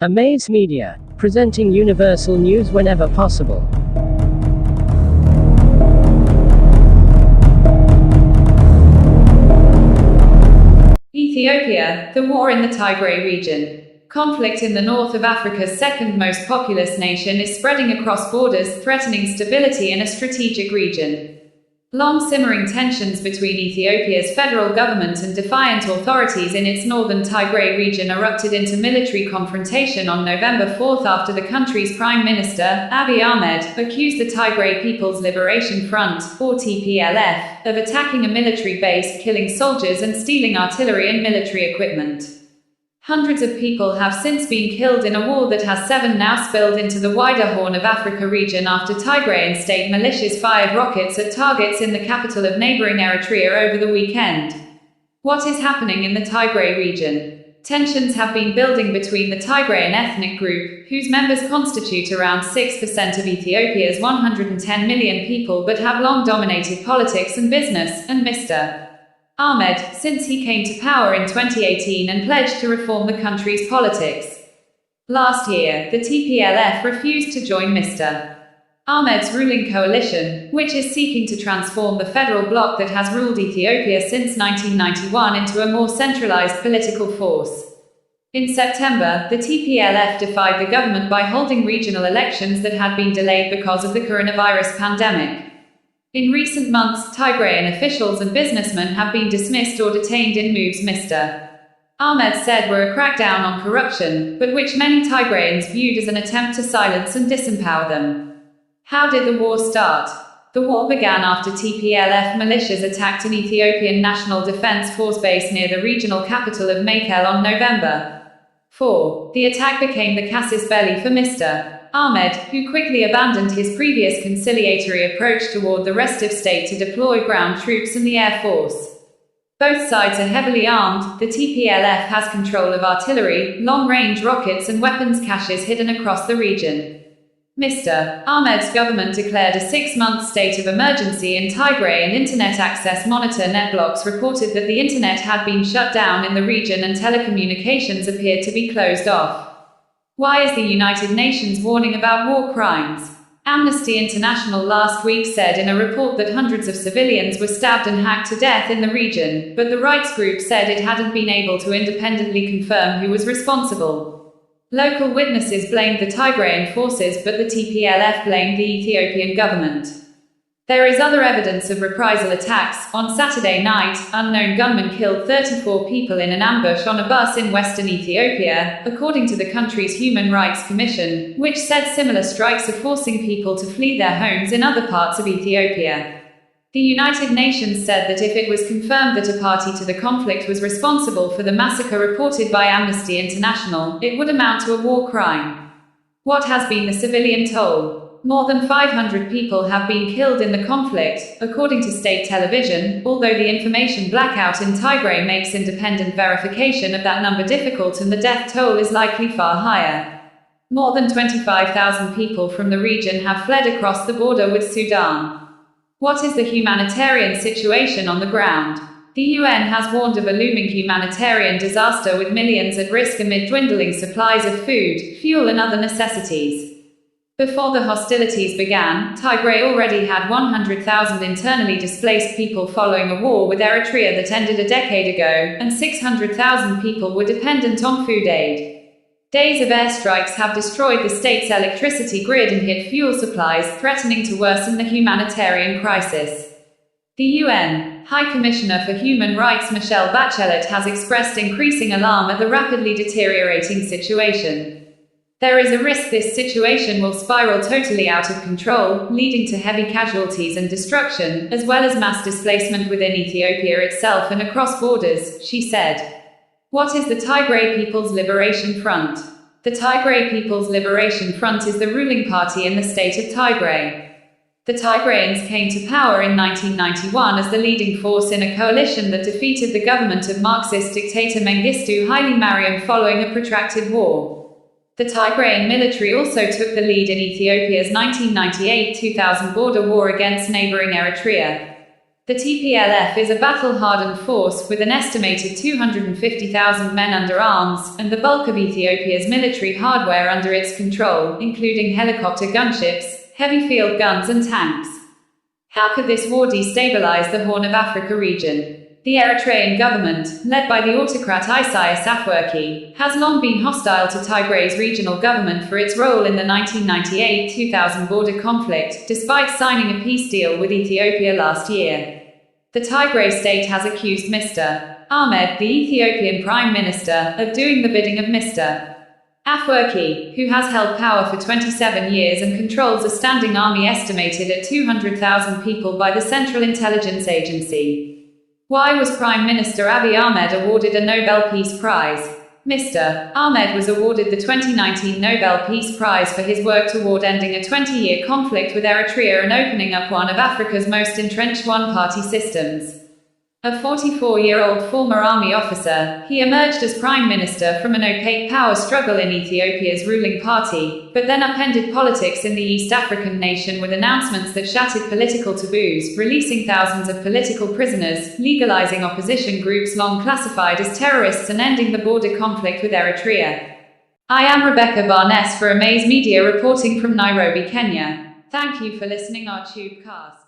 Amaze Media, presenting universal news whenever possible. Ethiopia, the war in the Tigray region. Conflict in the north of Africa's second most populous nation is spreading across borders, threatening stability in a strategic region. Long simmering tensions between Ethiopia's federal government and defiant authorities in its northern Tigray region erupted into military confrontation on November 4 after the country's Prime Minister, Abiy Ahmed, accused the Tigray People's Liberation Front, or TPLF, of attacking a military base, killing soldiers and stealing artillery and military equipment. Hundreds of people have since been killed in a war that has now spilled into the wider Horn of Africa region after Tigrayan state militias fired rockets at targets in the capital of neighboring Eritrea over the weekend. What is happening in the Tigray region? Tensions have been building between the Tigrayan ethnic group, whose members constitute around 6% of Ethiopia's 110 million people but have long dominated politics and business, and Mr. Ahmed, since he came to power in 2018 and pledged to reform the country's politics. Last year, the TPLF refused to join Mr. Ahmed's ruling coalition, which is seeking to transform the federal bloc that has ruled Ethiopia since 1991 into a more centralized political force. In September, the TPLF defied the government by holding regional elections that had been delayed because of the coronavirus pandemic. In recent months, Tigrayan officials and businessmen have been dismissed or detained in moves Mr. Ahmed said were a crackdown on corruption, but which many Tigrayans viewed as an attempt to silence and disempower them. How did the war start? The war began after TPLF militias attacked an Ethiopian National Defense Force base near the regional capital of Mekelle on November 4. The attack became the casus belli for Mr. Ahmed, who quickly abandoned his previous conciliatory approach toward the rest of state to deploy ground troops and the air force. Both sides are heavily armed. The TPLF has control of artillery, long-range rockets and weapons caches hidden across the region. Mr. Ahmed's government declared a 6-month state of emergency in Tigray, and Internet Access Monitor NetBlocks reported that the Internet had been shut down in the region and telecommunications appeared to be closed off. Why is the United Nations warning about war crimes? Amnesty International last week said in a report that hundreds of civilians were stabbed and hacked to death in the region, but the rights group said it hadn't been able to independently confirm who was responsible. Local witnesses blamed the Tigrayan forces, but the TPLF blamed the Ethiopian government. There is other evidence of reprisal attacks. On Saturday night, unknown gunmen killed 34 people in an ambush on a bus in western Ethiopia, according to the country's Human Rights Commission, which said similar strikes are forcing people to flee their homes in other parts of Ethiopia. The United Nations said that if it was confirmed that a party to the conflict was responsible for the massacre reported by Amnesty International, it would amount to a war crime. What has been the civilian toll? More than 500 people have been killed in the conflict, according to state television, although the information blackout in Tigray makes independent verification of that number difficult and the death toll is likely far higher. More than 25,000 people from the region have fled across the border with Sudan. What is the humanitarian situation on the ground? The UN has warned of a looming humanitarian disaster with millions at risk amid dwindling supplies of food, fuel and other necessities. Before the hostilities began, Tigray already had 100,000 internally displaced people following a war with Eritrea that ended a decade ago, and 600,000 people were dependent on food aid. Days of airstrikes have destroyed the state's electricity grid and hit fuel supplies, threatening to worsen the humanitarian crisis. The UN High Commissioner for Human Rights Michelle Bachelet has expressed increasing alarm at the rapidly deteriorating situation. There is a risk this situation will spiral totally out of control, leading to heavy casualties and destruction, as well as mass displacement within Ethiopia itself and across borders, she said. What is the Tigray People's Liberation Front? The Tigray People's Liberation Front is the ruling party in the state of Tigray. The Tigrayans came to power in 1991 as the leading force in a coalition that defeated the government of Marxist dictator Mengistu Haile Mariam following a protracted war. The Tigrayan military also took the lead in Ethiopia's 1998-2000 border war against neighboring Eritrea. The TPLF is a battle-hardened force with an estimated 250,000 men under arms, and the bulk of Ethiopia's military hardware under its control, including helicopter gunships, heavy field guns and tanks. How could this war destabilize the Horn of Africa region? The Eritrean government, led by the autocrat Isaias Afwerki, has long been hostile to Tigray's regional government for its role in the 1998-2000 border conflict, despite signing a peace deal with Ethiopia last year. The Tigray state has accused Mr. Ahmed, the Ethiopian Prime Minister, of doing the bidding of Mr. Afwerki, who has held power for 27 years and controls a standing army estimated at 200,000 people by the Central Intelligence Agency. Why was Prime Minister Abiy Ahmed awarded a Nobel Peace Prize? Mr. Ahmed was awarded the 2019 Nobel Peace Prize for his work toward ending a 20-year conflict with Eritrea and opening up one of Africa's most entrenched one-party systems. A 44-year-old former army officer, he emerged as prime minister from an opaque power struggle in Ethiopia's ruling party, but then upended politics in the East African nation with announcements that shattered political taboos, releasing thousands of political prisoners, legalizing opposition groups long classified as terrorists, and ending the border conflict with Eritrea. I am Rebecca Barnes for Amaze Media reporting from Nairobi, Kenya. Thank you for listening our Tubecast.